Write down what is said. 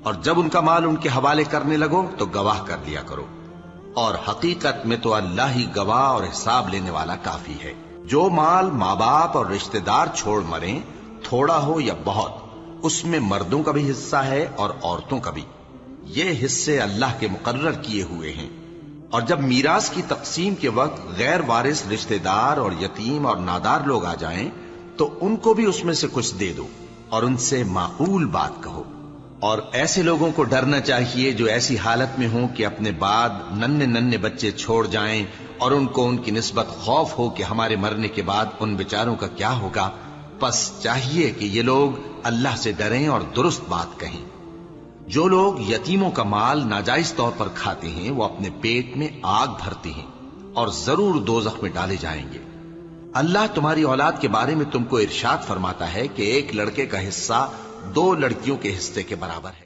और जब उनका माल उनके हवाले करने लगो तो गवाह कर लिया करो, और हकीकत में तो अल्लाह ही गवाह और हिसाब लेने वाला काफी है। जो माल माँ बाप और रिश्तेदार छोड़ मरे, थोड़ा हो या बहुत, उसमें मर्दों का भी हिस्सा है और औरतों का भी। ये हिस्से अल्लाह के मुकर्रर किए हुए हैं। और जब मीरास की तकसीम के वक्त गैर वारिस रिश्तेदार और यतीम और नादार लोग आ जाएं, तो उनको भी उसमें से कुछ दे दो और उनसे माकूल बात कहो। और ऐसे लोगों को डरना चाहिए जो ऐसी हालत में हों कि अपने बाद नन्हे नन्हे बच्चे छोड़ जाएं और उनको उनकी निस्बत खौफ हो कि हमारे मरने के बाद उन बेचारों का क्या होगा। बस चाहिए कि ये लोग अल्लाह से डरें और दुरुस्त बात कहें। जो लोग यतीमों का माल नाजायज तौर पर खाते हैं, वो अपने पेट में आग भरते हैं और जरूर दोज़ख में डाले जाएंगे। अल्लाह तुम्हारी औलाद के बारे में तुमको इरशाद फरमाता है कि एक लड़के का हिस्सा 2 लड़कियों के हिस्से के बराबर है।